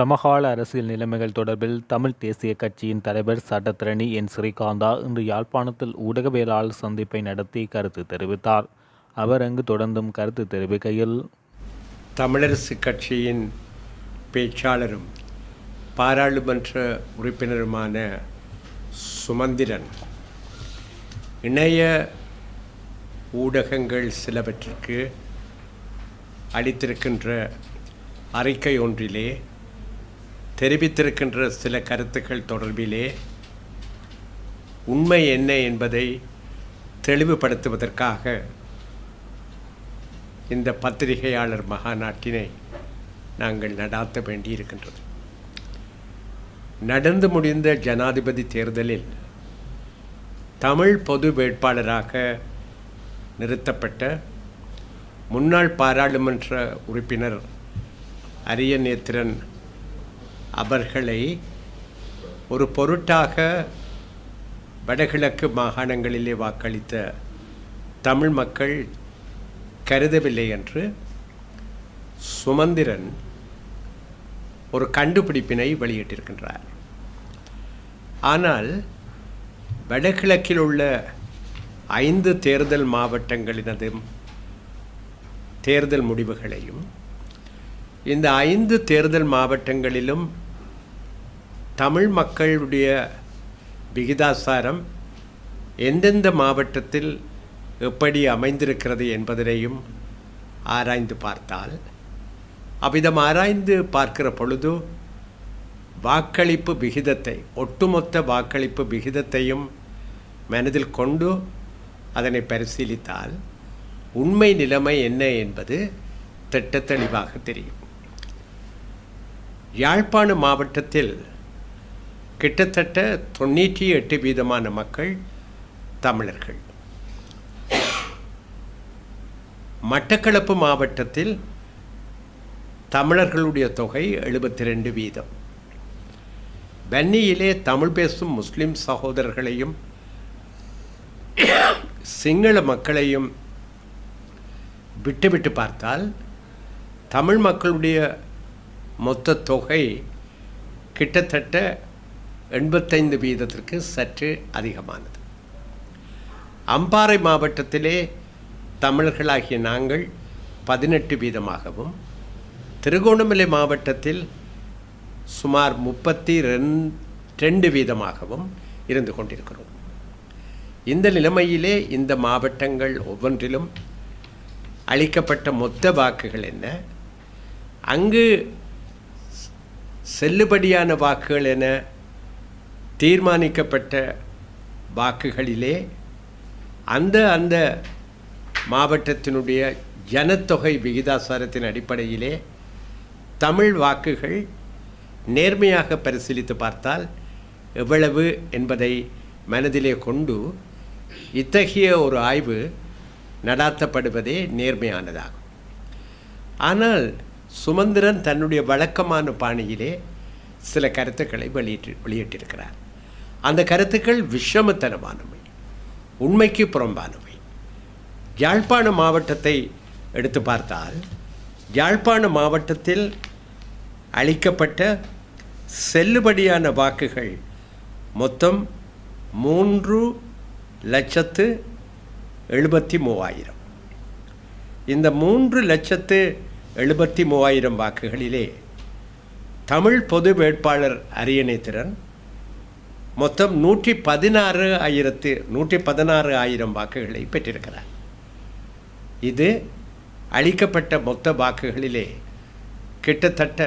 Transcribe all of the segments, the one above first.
சமகால அரசியல் நிலைமைகள் தொடர்பில் தமிழ் தேசிய கட்சியின் தலைவர் சட்டத்தரணி என் ஸ்ரீகாந்தா இன்று யாழ்ப்பாணத்தில் ஊடகவியலாளர் சந்திப்பை நடத்தி கருத்து தெரிவித்தார். அவர் அங்கு தொடர்ந்தும் கருத்து தெரிவிக்கையில், தமிழரசு கட்சியின் பேச்சாளரும் பாராளுமன்ற உறுப்பினருமான சுமந்திரன் இணைய ஊடகங்கள் சிலவற்றிற்கு அளித்திருக்கின்ற அறிக்கை ஒன்றிலே தெரிவித்திருக்கின்ற சில கருத்துக்கள் தொடர்பிலே உண்மை என்ன என்பதை தெளிவுபடுத்துவதற்காக இந்த பத்திரிகையாளர் மகாநாட்டினை நாங்கள் நடாத்த வேண்டியிருக்கின்றது. நடந்து முடிந்த ஜனாதிபதி தேர்தலில் தமிழ் பொது வேட்பாளராக நிறுத்தப்பட்ட முன்னாள் பாராளுமன்ற உறுப்பினர் அரியநேத்திரன் அவர்களை ஒரு பொருட்டாக வடகிழக்கு மாகாணங்களிலே வாக்களித்த தமிழ் மக்கள் கருதவில்லை என்று சுமந்திரன் ஒரு கண்டுபிடிப்பினை வெளியிட்டிருக்கின்றார். ஆனால் வடகிழக்கில் உள்ள 5 தேர்தல் மாவட்டங்களினதும் தேர்தல் முடிவுகளையும் இந்த 5 தேர்தல் மாவட்டங்களிலும் தமிழ் மக்களுடைய விகிதாசாரம் எந்தெந்த மாவட்டத்தில் எப்படி அமைந்திருக்கிறது என்பதனையும் ஆராய்ந்து பார்த்தால், அவ்விதம் ஆராய்ந்து பார்க்கிற பொழுது வாக்களிப்பு விகிதத்தை, ஒட்டுமொத்த வாக்களிப்பு விகிதத்தையும் மனதில் கொண்டு அதனை பரிசீலித்தால் உண்மை நிலைமை என்ன என்பது திட்டத்தெளிவாக தெரியும். யாழ்ப்பாண மாவட்டத்தில் கிட்டத்தட்ட 98% மக்கள் தமிழர்கள். மட்டக்களப்பு மாவட்டத்தில் தமிழர்களுடைய தொகை 72%. வன்னியிலே தமிழ் பேசும் முஸ்லிம் சகோதரர்களையும் சிங்கள மக்களையும் விட்டுவிட்டு பார்த்தால் தமிழ் மக்களுடைய மொத்த தொகை கிட்டத்தட்ட 85% சற்று அதிகமானது. அம்பாறை மாவட்டத்திலே தமிழர்களாகிய நாங்கள் 18%, திருகோணமலை மாவட்டத்தில் சுமார் 32% இருந்து கொண்டிருக்கிறோம். இந்த நிலைமையிலே இந்த மாவட்டங்கள் ஒவ்வொன்றிலும் அளிக்கப்பட்ட மொத்த வாக்குகள் என்ன, அங்கு செல்லுபடியான வாக்குகள் என தீர்மானிக்கப்பட்ட வாக்குகளிலே அந்த மாவட்டத்தினுடைய ஜனத்தொகை விகிதாசாரத்தின் அடிப்படையிலே தமிழ் வாக்குகள் நேர்மையாக பரிசீலித்து பார்த்தால் எவ்வளவு என்பதை மனதிலே கொண்டு இத்தகைய ஒரு ஆய்வு நடாத்தப்படுவதே நேர்மையானதாகும். ஆனால் சுமந்திரன் தன்னுடைய வழக்கமான பாணியிலே சில கருத்துக்களை வெளியிட்டிருக்கிறார். அந்த கருத்துக்கள் விஷமத்தனமானவை, உண்மைக்கு புறம்பானவை. யாழ்ப்பாண மாவட்டத்தை எடுத்து பார்த்தால், யாழ்ப்பாண மாவட்டத்தில் அளிக்கப்பட்ட செல்லுபடியான வாக்குகள் மொத்தம் 3,73,000. இந்த 3,73,000 வாக்குகளிலே தமிழ் பொது வேட்பாளர் அரியநேத்திரன் மொத்தம் 116,000 வாக்குகளை பெற்றிருக்கிறார். இது அளிக்கப்பட்ட மொத்த வாக்குகளிலே கிட்டத்தட்ட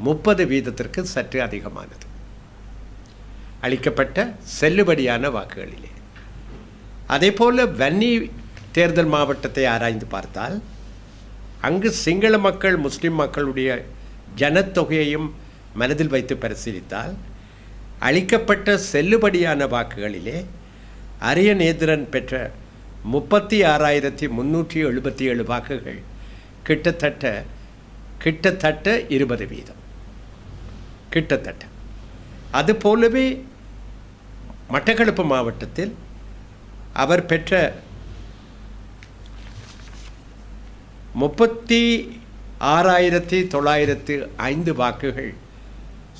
30% சற்று அதிகமானது. அளிக்கப்பட்ட செல்லுபடியான வாக்குகளிலே. அதே போல் வன்னி தேர்தல் மாவட்டத்தை ஆராய்ந்து பார்த்தால், அங்கு சிங்கள மக்கள் முஸ்லிம் மக்களுடைய ஜனத்தொகையையும் மனதில் வைத்து பரிசீலித்தால் அளிக்கப்பட்ட செல்லுபடியான வாக்குகளிலே அரியநேத்திரன் பெற்ற 36,377 வாக்குகள் கிட்டத்தட்ட 20%. கிட்டத்தட்ட அதுபோலவே மட்டக்களப்பு மாவட்டத்தில் அவர் பெற்ற 36,905 வாக்குகள்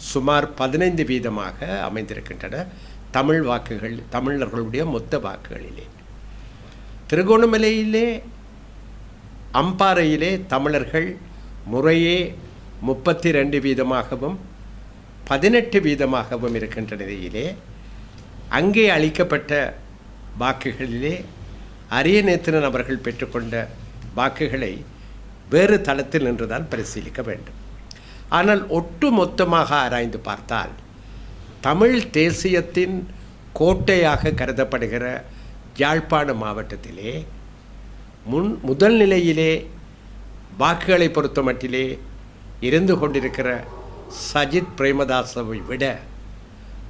சுமார் 15 வீதமாக அமைந்திருக்கின்றன தமிழ் வாக்குகள், தமிழர்களுடைய மொத்த வாக்குகளிலே. திருகோணமலையிலே, அம்பாறையிலே தமிழர்கள் முறையே 32 வீதமாகவும் 18 வீதமாகவும் இருக்கின்ற நிலையிலே அங்கே அளிக்கப்பட்ட வாக்குகளிலே அரியநேத்திரன் அவர்கள் பெற்றுக்கொண்ட வாக்குகளை வேறு தளத்தில் நின்றுதான் பரிசீலிக்க வேண்டும். ஆனால் ஒட்டு மொத்தமாக ஆராய்ந்து பார்த்தால் தமிழ் தேசியத்தின் கோட்டையாக கருதப்படுகிற யாழ்ப்பாண மாவட்டத்திலே முதல் நிலையிலே வாக்குகளை பொறுத்த மட்டிலே இருந்து கொண்டிருக்கிற சஜித் பிரேமதாசவை விட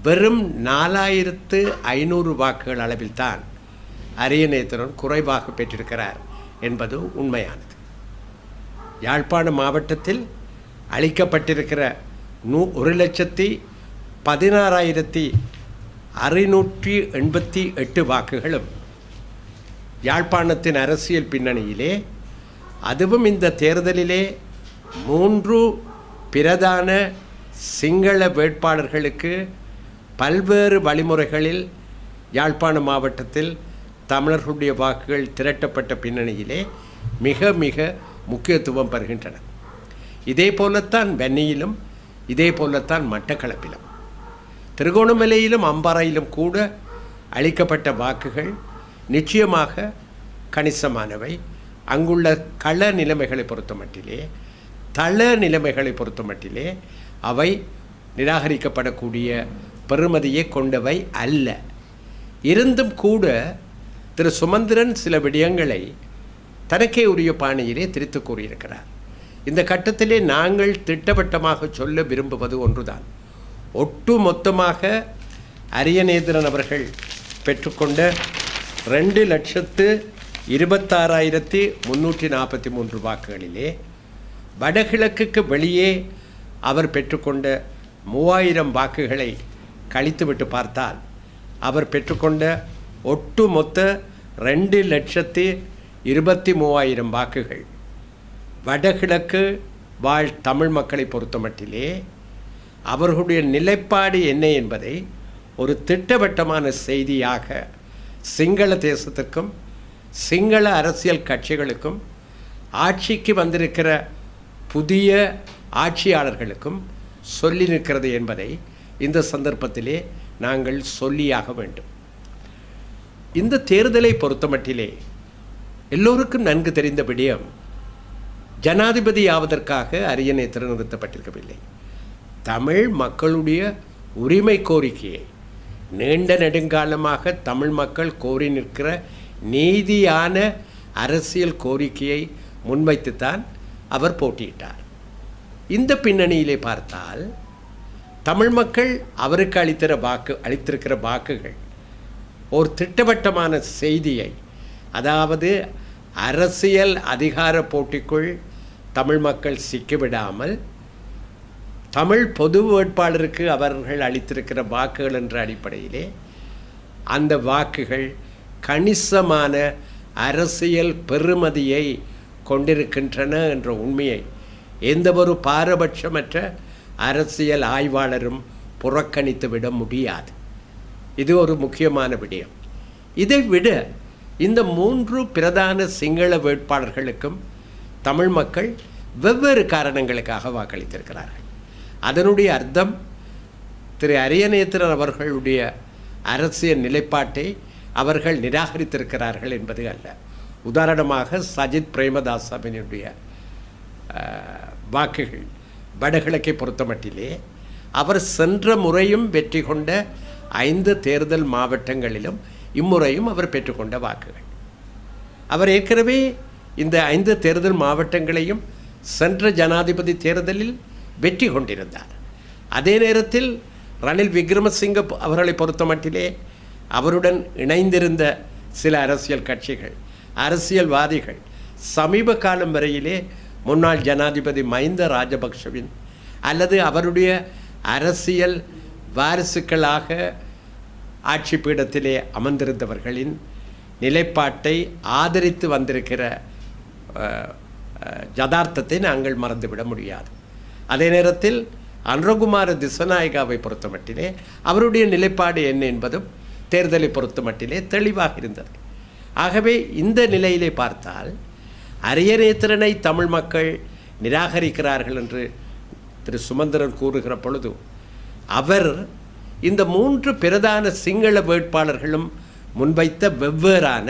வெறும் 4500 வாக்குகள் அளவில்தான் அரியநேத்திரன் குறைவாக பெற்றிருக்கிறார் என்பது உண்மையானது. யாழ்ப்பாண மாவட்டத்தில் அளிக்கப்பட்டிருக்கிற 1,16,688 வாக்குகளும் யாழ்ப்பாணத்தின் அரசியல் பின்னணியிலே, அதுவும் இந்த தேர்தலிலே 3 பிரதான சிங்கள வேட்பாளர்களுக்கு பல்வேறு வழிமுறைகளில் யாழ்ப்பாண மாவட்டத்தில் தமிழர்களுடைய வாக்குகள் திரட்டப்பட்ட பின்னணியிலே மிக மிக முக்கியத்துவம் பெறுகின்றன. இதே போலத்தான் வன்னியிலும், இதே போலத்தான் மட்டக்களப்பிலும், திருகோணமலையிலும் அம்பாறையிலும் கூட அளிக்கப்பட்ட வாக்குகள் நிச்சயமாக கணிசமானவை. அங்குள்ள கள நிலைமைகளை பொறுத்த மட்டிலே, தள நிலைமைகளை பொறுத்த மட்டிலே அவை நிராகரிக்கப்படக்கூடிய பெறுமதியை கொண்டவை அல்ல. இருந்தும் கூட திரு சுமந்திரன் சில விடயங்களை தனக்கே உரிய பாணியிலே திரித்து கூறியிருக்கிறார். இந்த கட்டத்திலே நாங்கள் திட்டவட்டமாக சொல்ல விரும்புவது ஒன்றுதான். ஒட்டு மொத்தமாக அரியநேத்திரன் அவர்கள் பெற்றுக்கொண்ட 2,26,343 வாக்குகளிலே வடகிழக்குக்கு வெளியே அவர் பெற்றுக்கொண்ட 3000 வாக்குகளை கழித்துவிட்டு பார்த்தால் அவர் பெற்றுக்கொண்ட ஒட்டு மொத்த 2,23,000 வாக்குகள் வடகிழக்கு வாழ் தமிழ் மக்களை பொறுத்த மட்டிலே அவர்களுடைய நிலைப்பாடு என்ன என்பதை ஒரு திட்டவட்டமான செய்தியாக சிங்கள தேசத்திற்கும் சிங்கள அரசியல் கட்சிகளுக்கும் ஆட்சிக்கு வந்திருக்கிற புதிய ஆட்சியாளர்களுக்கும் சொல்லி நிற்கிறது என்பதை இந்த சந்தர்ப்பத்திலே நாங்கள் சொல்லியாக வேண்டும். இந்த தேர்தலை பொறுத்தமட்டிலே எல்லோருக்கும் நன்கு தெரிந்த விடயம், ஜனாதிபதி ஆவதற்காக அரியநேத்திரன் நிறுத்தப்பட்டிருக்கவில்லை. தமிழ் மக்களுடைய உரிமை கோரிக்கையை நீண்ட நெடுங்காலமாக தமிழ் மக்கள் கோரி நிற்கிற நீதியான அரசியல் கோரிக்கையை முன்வைத்துத்தான் அவர் போட்டியிட்டார். இந்த பின்னணியிலே பார்த்தால் தமிழ் மக்கள் அவருக்கு அளித்திருக்கிற வாக்குகள் ஒரு திட்டவட்டமான செய்தியை, அதாவது அரசியல் அதிகார போட்டிக்குள் தமிழ் மக்கள் சிக்கிவிடாமல் தமிழ் பொது வேட்பாளருக்கு அவர்கள் அளித்திருக்கிற வாக்குகள் என்ற அடிப்படையிலே அந்த வாக்குகள் கணிசமான அரசியல் பெறுமதியை கொண்டிருக்கின்றன என்ற உண்மையை எந்த ஒரு பாரபட்சமற்ற அரசியல் ஆய்வாளரும் புறக்கணித்துவிட முடியாது. இது ஒரு முக்கியமான விடயம். இதை விட இந்த 3 பிரதான சிங்கள வேட்பாளர்களுக்கும் தமிழ் மக்கள் வெவ்வேறு காரணங்களுக்காக வாக்களித்திருக்கிறார்கள். அதனுடைய அர்த்தம் திரு அரியநேத்திரன் அவர்களுடைய அரசியல் நிலைப்பாட்டை அவர்கள் நிராகரித்திருக்கிறார்கள் என்பது அல்ல. உதாரணமாக சஜித் பிரேமதாசவினுடைய வாக்குகள் வடகிழக்கை பொறுத்தமட்டிலே அவர் சென்ற முறையும் வெற்றி கொண்ட 5 தேர்தல் மாவட்டங்களிலும் இம்முறையும் அவர் பெற்றுக்கொண்ட வாக்குகள். அவர் ஏற்கனவே இந்த 5 தேர்தல் மாவட்டங்களையும் சென்ற ஜனாதிபதி தேர்தலில் வெற்றி கொண்டிருந்தார். அதே நேரத்தில் ரணில் விக்ரமசிங்க அவர்களை பொறுத்த மட்டிலே அவருடன் இணைந்திருந்த சில அரசியல் கட்சிகள், அரசியல்வாதிகள் சமீப காலம் வரையிலே முன்னாள் ஜனாதிபதி மஹிந்த ராஜபக்ஷவின் அல்லது அவருடைய அரசியல் வாரிசுக்களாக ஆட்சி பீடத்திலே அமர்ந்திருந்தவர்களின் நிலைப்பாட்டை ஆதரித்து வந்திருக்கிற யதார்த்தத்தை நாங்கள் மறந்துவிட முடியாது. அதே நேரத்தில் அனுரகுமார திசநாயகாவை பொறுத்த மட்டிலே அவருடைய நிலைப்பாடு என்ன என்பதும் தேர்தலை பொறுத்த மட்டிலே தெளிவாக இருந்தது. ஆகவே இந்த நிலையிலே பார்த்தால் அரியநேத்திரனை தமிழ் மக்கள் நிராகரிக்கிறார்கள் என்று திரு சுமந்திரன் கூறுகிற பொழுது அவர் இந்த 3 பிரதான சிங்கள வேட்பாளர்களும் முன்வைத்த வெவ்வேறான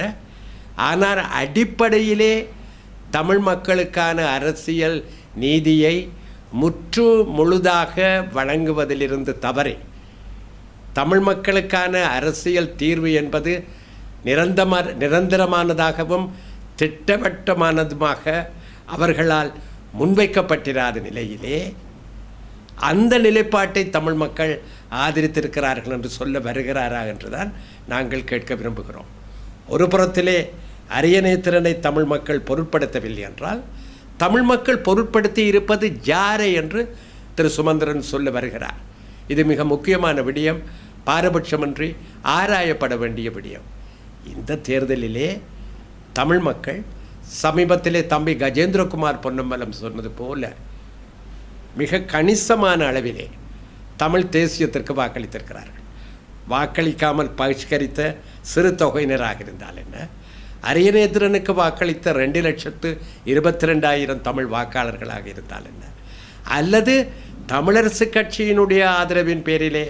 ஆனால் அடிப்படையிலே தமிழ் மக்களுக்கான அரசியல் நீதியை முற்று முழுதாக வழங்குவதிலிருந்து தவறி தமிழ் மக்களுக்கான அரசியல் தீர்வு என்பது நிரந்தரமானதாகவும் திட்டவட்டமானதுமாக அவர்களால் முன்வைக்கப்பட்டிராத நிலையிலே அந்த நிலைப்பாட்டை தமிழ் மக்கள் ஆதரித்திருக்கிறார்கள் என்று சொல்ல வருகிறாரா என்றுதான் நாங்கள் கேட்க விரும்புகிறோம். ஒரு புறத்திலே அரியநேத்திரனை தமிழ் மக்கள் பொருட்படுத்தவில்லை என்றால் தமிழ் மக்கள் பொருட்படுத்தி இருப்பது யாரை என்று திரு சுமந்திரன் சொல்ல வருகிறார். இது மிக முக்கியமான விடயம், பாரபட்சமின்றி ஆராயப்பட வேண்டிய விடயம். இந்த தேர்தலிலே தமிழ் மக்கள் சமீபத்திலே தம்பி கஜேந்திரகுமார் பொன்னம்பலம் சொன்னது போல மிக கணிசமான அளவிலே தமிழ் தேசியத்திற்கு வாக்களித்திருக்கிறார்கள். வாக்களிக்காமல் பகிஷ்கரித்த சிறு தொகையினராக இருந்தால் என்ன, அரியநேத்திரனுக்கு வாக்களித்த 2,22,000 தமிழ் வாக்காளர்களாக இருந்தால் என்ன, அல்லது தமிழரசு கட்சியினுடைய ஆதரவின் பேரிலே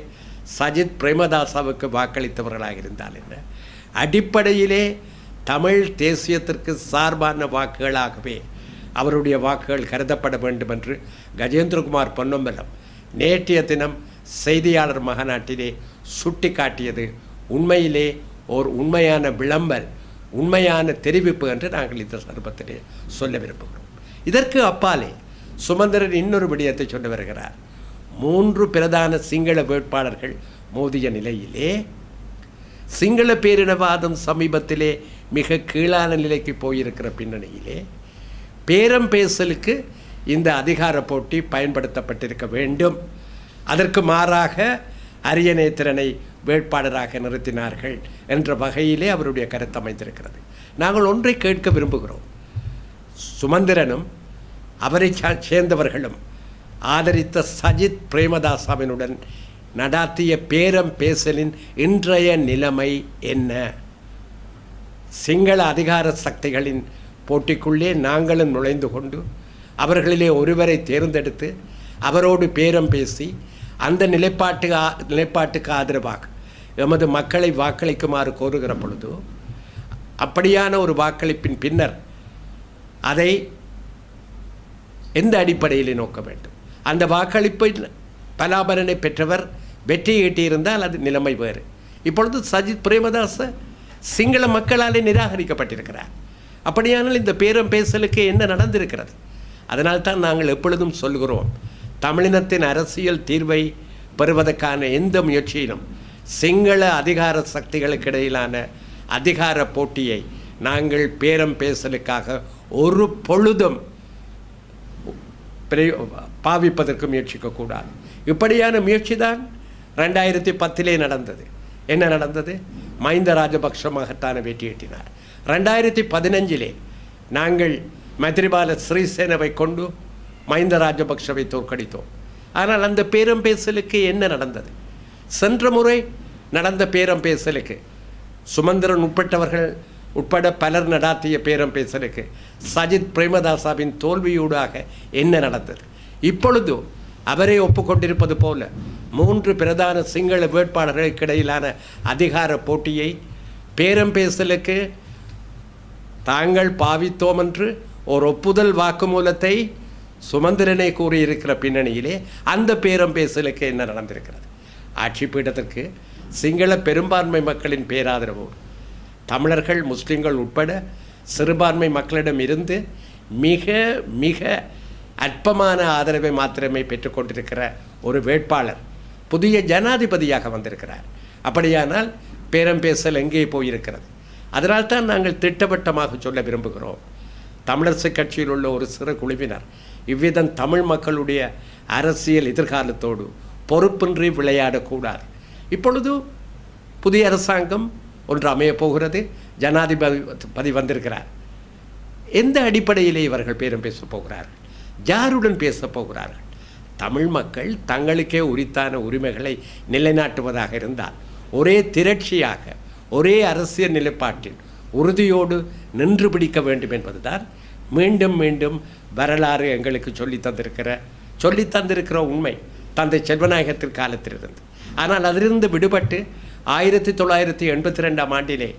சஜித் பிரேமதாசாவுக்கு வாக்களித்தவர்களாக இருந்தால் என்ன, அடிப்படையிலே தமிழ் தேசியத்திற்கு சார்பான வாக்குகளாகவே அவருடைய வாக்குகள் கருதப்பட வேண்டும் என்று கஜேந்திரகுமார் பொன்னம்பலம் நேற்றைய தினம் செய்தியாளர் மகாநாட்டிலே சுட்டி காட்டியது உண்மையிலே ஓர் உண்மையான விளம்பல், உண்மையான தெரிவிப்பு என்று நாங்கள் இந்த சந்தர்ப்பத்திலே சொல்ல விரும்புகிறோம். இதற்கு அப்பாலே சுமந்திரன் இன்னொரு விடயத்தை சொல்ல வருகிறார். 3 பிரதான சிங்கள வேட்பாளர்கள் மோதிய நிலையிலே சிங்கள பேரினவாதம் சமீபத்திலே மிக கீழான நிலைக்கு போயிருக்கிற பின்னணியிலே பேரம் பேசலுக்கு இந்த அதிகார போட்டி பயன்படுத்தப்பட்டிருக்க வேண்டும். அதற்கு மாறாக அரியநேத்திரனை வேட்பாளராக நிறுத்தினார்கள் என்ற வகையிலே அவருடைய கருத்து அமைந்திருக்கிறது. நாங்கள் ஒன்றை கேட்க விரும்புகிறோம். சுமந்திரனும் அவரை சேர்ந்தவர்களும் ஆதரித்த சஜித் பிரேமதாசாவினுடன் நடாத்திய பேரம் பேசலின் இன்றைய நிலைமை என்ன? சிங்கள அதிகார சக்திகளின் போட்டிக்குள்ளே நாங்களும் நுழைந்து கொண்டு அவர்களிலே ஒருவரை தேர்ந்தெடுத்து அவரோடு பேரம் பேசி அந்த நிலைப்பாட்டுக்கு ஆதரவாக எமது மக்களை வாக்களிக்குமாறு கோருகிற பொழுது அப்படியான ஒரு வாக்களிப்பின் பின்னர் அதை எந்த அடிப்படையிலே நோக்க வேண்டும்? அந்த வாக்களிப்பை பலாபலனை பெற்றவர் வெற்றி ஈட்டியிருந்தால் அது நிலைமை வேறு. இப்பொழுது சஜித் பிரேமதாச சிங்கள மக்களாலே நிராகரிக்கப்பட்டிருக்கிறார். அப்படியானால் இந்த பேரம் பேசலுக்கு என்ன நடந்திருக்கிறது? அதனால்தான் நாங்கள் எப்பொழுதும் சொல்கிறோம், தமிழினத்தின் அரசியல் தீர்வை பெறுவதற்கான எந்த முயற்சியிலும் சிங்கள அதிகார சக்திகளுக்கு இடையிலான அதிகார போட்டியை நாங்கள் பேரம் பேசலுக்காக ஒரு பொழுதும் பாவிப்பதற்கு முயற்சிக்கக்கூடாது. இப்படியான முயற்சி தான் 2010 நடந்தது. என்ன நடந்தது? மஹிந்த ராஜபக்ஷ மகத்தான வெற்றி ஈட்டினார். 2015 நாங்கள் மைத்ரிபால ஸ்ரீசேனவை கொண்டு மஹிந்த ராஜபக்ஷவை தோற்கடித்தோம். ஆனால் அந்த பேரம் பேசலுக்கு என்ன நடந்தது? சென்ற முறை நடந்த பேரம் பேசலுக்கு சுமந்திரன் உட்பட பலர் நடாத்திய பேரம் பேசலுக்கு சஜித் பிரேமதாசாவின் தோல்வியூடாக என்ன நடந்தது? இப்பொழுது அவரே ஒப்புக்கொண்டிருப்பது போல 3 பிரதான சிங்கள வேட்பாளர்களுக்கு இடையிலான அதிகார போட்டியை பேரம் பேசலுக்கு தாங்கள் பாவித்தோம் என்று ஒரு ஒப்புதல் வாக்குமூலத்தை சுமந்திரனை கூறியிருக்கிற பின்னணியிலே அந்த பேரம் பேசலுக்கு என்ன நடந்திருக்கிறது? ஆட்சி பீடத்திற்கு சிங்கள பெரும்பான்மை மக்களின் பேராதரவு தமிழர்கள் முஸ்லிம்கள் உட்பட சிறுபான்மை மக்களிடம் இருந்து மிக மிக அற்பமான ஆதரவை மாத்திரமே பெற்றுக்கொண்டிருக்கிற ஒரு வேட்பாளர் புதிய ஜனாதிபதியாக வந்திருக்கிறார். அப்படியானால் பேரம் பேசல் எங்கே போயிருக்கிறது? அதனால்தான் நாங்கள் திட்டவட்டமாக சொல்ல விரும்புகிறோம், தமிழரசு கட்சியில் உள்ள ஒரு சிறு குழுவினர் இவ்விதம் தமிழ் மக்களுடைய அரசியல் எதிர்காலத்தோடு பொறுப்பின்றி விளையாடக்கூடாது. இப்பொழுது புதிய அரசாங்கம் ஒன்று அமையப் போகிறது, ஜனாதிபதி வந்திருக்கிறார். எந்த அடிப்படையிலே இவர்கள் பேரம் பேசப் போகிறார்கள்? யாருடன் பேசப் போகிறார்கள்? தமிழ் மக்கள் தங்களுக்கே உரித்தான உரிமைகளை நிலைநாட்டுவதாக இருந்தால் ஒரே திரட்சியாக ஒரே அரசியல் நிலைப்பாட்டில் உறுதியோடு நின்று பிடிக்க வேண்டும் என்பதுதான் மீண்டும் மீண்டும் வரலாறு எங்களுக்கு சொல்லி தந்திருக்கிற உண்மை தந்தை செல்வநாயகத்தின் காலத்திலிருந்து. ஆனால் அதிலிருந்து விடுபட்டு 1982ஆம் ஆண்டிலே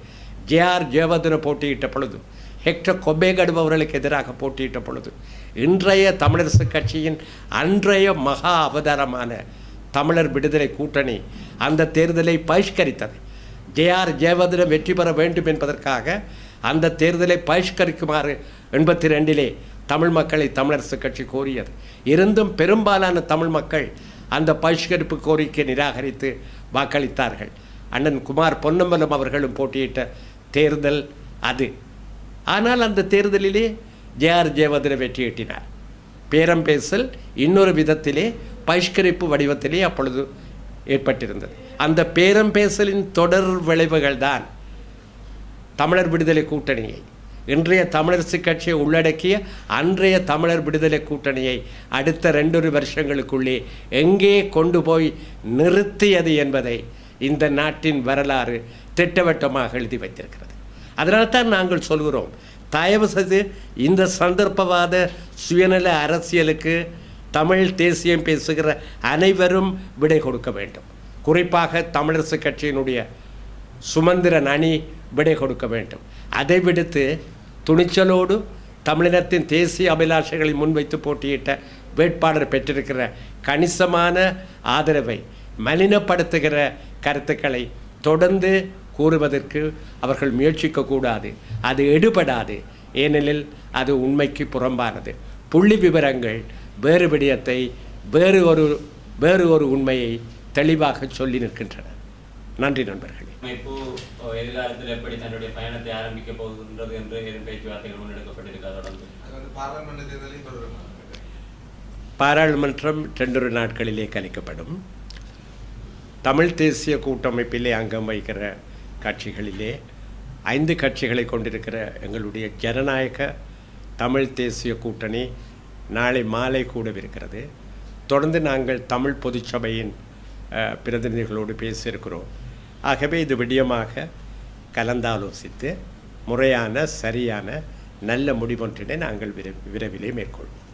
ஜே.ஆர். ஜெயவர்தன போட்டியிட்ட பொழுது, ஹெக்டர் கொபேகடு அவர்களுக்கு எதிராக போட்டியிட்ட பொழுது, இன்றைய தமிழரசு கட்சியின் அன்றைய மகா அவதாரமான தமிழர் விடுதலை கூட்டணி அந்த தேர்தலை பகிஷ்கரித்தது. ஜே.ஆர். ஜெயவர்தன வெற்றி பெற வேண்டும் என்பதற்காக அந்த தேர்தலை பகிஷ்கரிக்குமாறு 82 தமிழ் மக்களை தமிழரசு கட்சி கோரியது. இருந்தும் பெரும்பாலான தமிழ் மக்கள் அந்த பகிஷ்கரிப்பு கோரிக்கை நிராகரித்து வாக்களித்தார்கள். அண்ணன் குமார் பொன்னம்பலம் அவர்களும் போட்டியிட்ட தேர்தல் அது. ஆனால் அந்த தேர்தலிலே ஜே.ஆர். ஜெயவர்தன வெற்றியீட்டினார். பேரம் பேசல் இன்னொரு விதத்திலே பகிஷ்கரிப்பு வடிவத்திலே அப்பொழுது ஏற்பட்டிருந்தது. அந்த பேரம் பேசலின் தொடர் விளைவுகள் தான் தமிழர் விடுதலை கூட்டணியை, இன்றைய தமிழரசு கட்சியை உள்ளடக்கிய அன்றைய தமிழர் விடுதலை கூட்டணியை அடுத்த 2 வருஷங்களுக்குள்ளே எங்கே கொண்டு போய் நிறுத்தியது என்பதை இந்த நாட்டின் வரலாறு திட்டவட்டமாக எழுதி வைத்திருக்கிறது. அதனால்தான் நாங்கள் சொல்கிறோம், தயவு செய்து இந்த சந்தர்ப்பவாத சுயநல அரசியலுக்கு தமிழ் தேசியம் பேசுகிற அனைவரும் விடை கொடுக்க வேண்டும். குறிப்பாக தமிழரசு கட்சியினுடைய சுமந்திரன் அணி விடை கொடுக்க வேண்டும். அதை விடுத்து துணிச்சலோடு தமிழினத்தின் தேசிய அபிலாஷைகளை முன்வைத்து போட்டியிட்ட வேட்பாளர் பெற்றிருக்கிற கணிசமான ஆதரவை மலினப்படுத்துகிற கருத்துக்களை தொடர்ந்து கூறுவதற்கு அவர்கள் முயற்சிக்கக்கூடாது. அது எடுபடாது. ஏனெனில் அது உண்மைக்கு புறம்பானது. புள்ளி விவரங்கள் வேறு விடயத்தை, வேறு ஒரு உண்மையை தெளிவாக சொல்லி நிற்கின்றன. நன்றி நண்பர்களே. இப்போ எதிர்காலத்தில் எப்படி தன்னுடைய பயணத்தை ஆரம்பிக்க போகின்றது என்று பேச்சுவார்த்தைகள் முன்னெடுக்கப்பட்டிருக்கிறது. பாராளுமன்றம் 2 நாட்களிலே கலைக்கப்படும். தமிழ் தேசிய கூட்டமைப்பிலே அங்கம் வகிக்கிற கட்சிகளிலே 5 கட்சிகளை கொண்டிருக்கிற எங்களுடைய ஜனநாயக தமிழ் தேசிய கூட்டணி நாளை மாலை கூடவிருக்கிறது. தொடர்ந்து நாங்கள் தமிழ் பொதுச்சபையின் பிரதிநிதிகளோடு பேசியிருக்கிறோம். ஆகவே இது விடயமாக கலந்தாலோசித்து முறையான சரியான நல்ல முடிவொன்றினை நாங்கள் விரைவிலே மேற்கொள்வோம்.